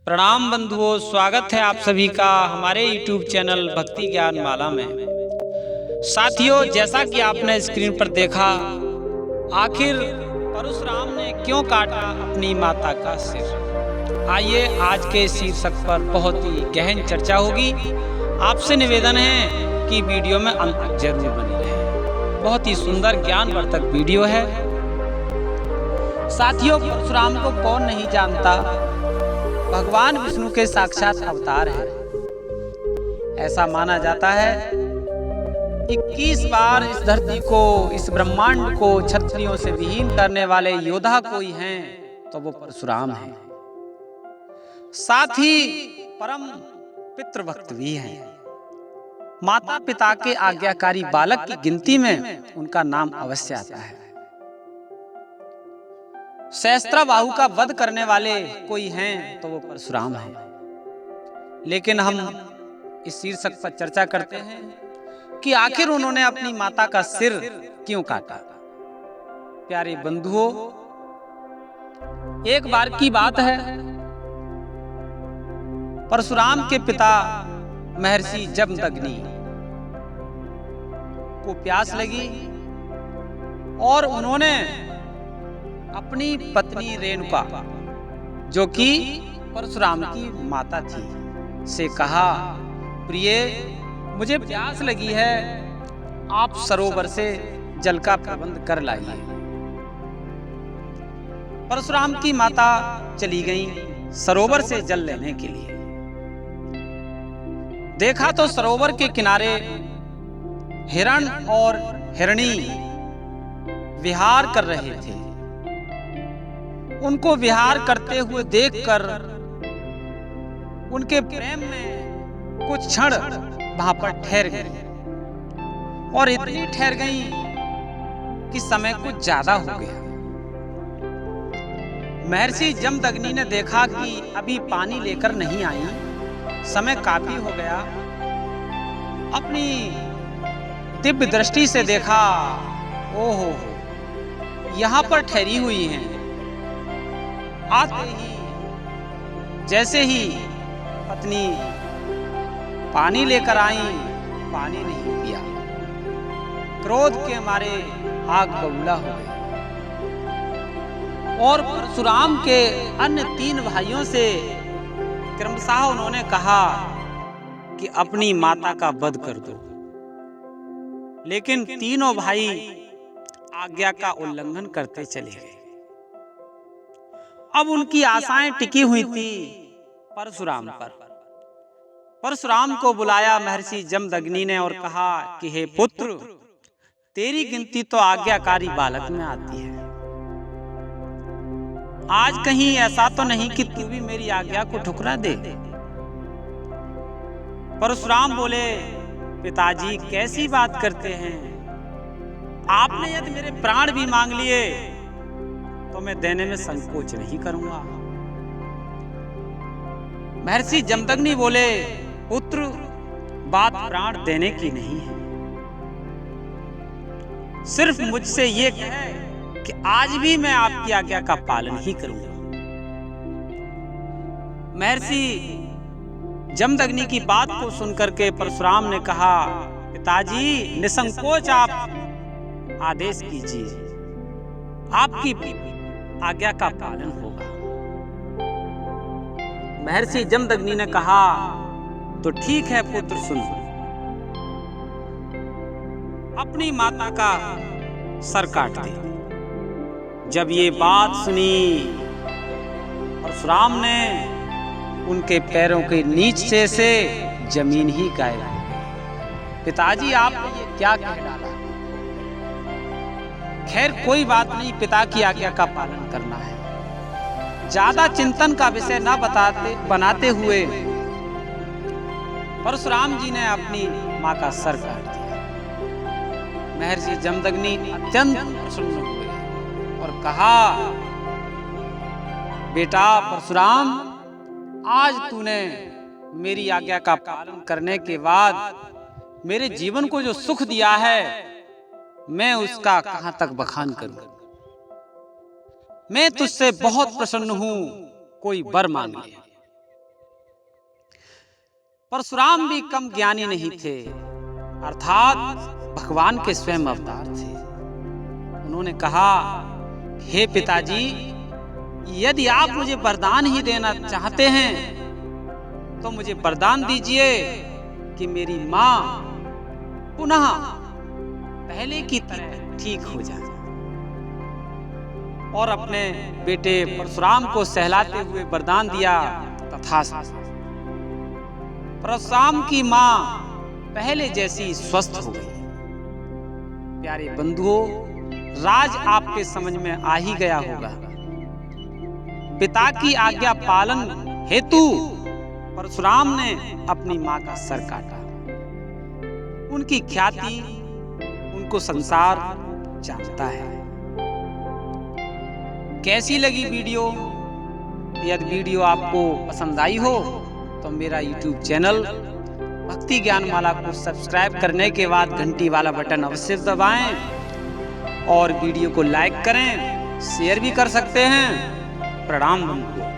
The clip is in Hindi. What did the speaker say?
प्रणाम बंधुओं, स्वागत है आप सभी का हमारे YouTube चैनल भक्ति ज्ञान माला में। साथियों, जैसा कि आपने स्क्रीन पर देखा, आखिर परशुराम ने क्यों काटा अपनी माता का सिर। आइए आज के शीर्षक पर बहुत ही गहन चर्चा होगी। आपसे निवेदन है कि वीडियो में अंत तक जरूर बने रहें। बहुत ही सुंदर ज्ञानवर्धक वीडियो है। साथियों, परशुराम को कौन नहीं जानता, भगवान विष्णु के साक्षात अवतार हैं। ऐसा माना जाता है 21 बार इस धरती को, इस ब्रह्मांड को क्षत्रियों से विहीन करने वाले योद्धा कोई हैं तो वो परशुराम हैं। साथ ही परम पितृभक्त भी हैं। माता पिता के आज्ञाकारी बालक की गिनती में उनका नाम अवश्य आता है। सहस्त्राबाहु का वध करने वाले कोई हैं तो वो परशुराम हैं। लेकिन हम इस शीर्षक पर चर्चा करते हैं कि आखिर उन्होंने अपनी माता का सिर क्यों काटा। प्यारे बंधुओं, एक बार की बात है, परशुराम के पिता महर्षि जमदग्नि को प्यास लगी और उन्होंने अपनी पत्नी रेणुका, जो कि परशुराम की माता थी, से कहा, प्रिय, मुझे प्यास लगी है, आप सरोवर से जल का प्रबंध कर लाइए। परशुराम की माता चली गई सरोवर से जल लेने के लिए। देखा तो सरोवर के किनारे हिरण और हिरणी विहार कर रहे थे। उनको विहार करते हुए देखकर उनके प्रेम में कुछ क्षण वहां पर ठहर गई और इतनी ठहर गई कि समय कुछ ज्यादा हो गया। महर्षि जमदग्नि ने देखा कि अभी पानी लेकर नहीं आई, समय काफी हो गया। अपनी दिव्य दृष्टि से देखा, ओहो, यहां पर ठहरी हुई हैं। आते ही जैसे ही पत्नी पानी लेकर आई, पानी नहीं पिया। क्रोध के मारे आग बबूला हो गई और परशुराम के अन्य 3 भाइयों से क्रमशः उन्होंने कहा कि अपनी माता का वध कर दो। लेकिन तीनों भाई आज्ञा का उल्लंघन करते चले गए। अब उनकी आशाएं टिकी हुई थी परशुराम पर। परशुराम को बुलाया महर्षि जमदग्नि ने और कहा कि हे पुत्र, तेरी गिनती तो आज्ञाकारी बालक में आती है। आज कहीं ऐसा तो नहीं कि तू भी मेरी आज्ञा को ठुकरा दे। परशुराम बोले, पिताजी कैसी बात करते हैं, आपने यदि मेरे प्राण भी मांग लिए तो मैं देने में संकोच नहीं करूंगा। महर्षि जमदग्नि बोले, पुत्र, बात प्राण देने की नहीं है, सिर्फ मुझसे ये कहे कि आज भी मैं आपकी आज्ञा का पालन ही करूंगा। महर्षि जमदग्नि की बात को सुनकर के परशुराम ने कहा, पिताजी, निसंकोच आप आदेश कीजिए, आपकी आज्ञा का पालन होगा। महर्षि जमदग्नि ने कहा, तो ठीक है पुत्र, सुन, अपनी माता का सर काट दे। जब ये बात सुनी, परशुराम ने उनके पैरों के नीचे से जमीन ही गायब हो गई। पिताजी, आपने ये क्या कह डाला? खैर कोई बात नहीं, पिता की आज्ञा का पालन करना है। ज्यादा चिंतन का विषय न बनाते हुए परशुराम जी ने अपनी मां का सर काट दिया। महर्षि जमदग्नि अत्यंत प्रसन्न हुए और कहा, बेटा परशुराम, आज तूने मेरी आज्ञा का पालन करने के बाद मेरे जीवन को जो सुख दिया है, मैं उसका कहां तक बखान करूं। मैं तुझसे बहुत प्रसन्न हूं, कोई वर मांग ले। परशुराम भी कम ज्ञानी नहीं थे, अर्थात भगवान के स्वयं अवतार थे। उन्होंने कहा, हे पिताजी, यदि आप मुझे वरदान ही देना चाहते हैं तो मुझे वरदान दीजिए कि मेरी मां पुनः पहले की तरह ठीक हो जाए। और अपने बेटे परशुराम को सहलाते हुए वरदान दिया, तथास्तु। परशुराम की मां पहले जैसी स्वस्थ हो गई। प्यारे बंधुओं, राज आपके समझ में आ ही गया होगा। पिता की आज्ञा पालन हेतु परशुराम ने अपनी मां का सर काटा। उनकी ख्याति उनको संसार जानता है। कैसी लगी वीडियो? यदि वीडियो आपको पसंद आई हो तो मेरा YouTube चैनल भक्ति ज्ञान माला को सब्सक्राइब करने के बाद घंटी वाला बटन अवश्य दबाएं और वीडियो को लाइक करें, शेयर भी कर सकते हैं। प्रणाम बंधुओं।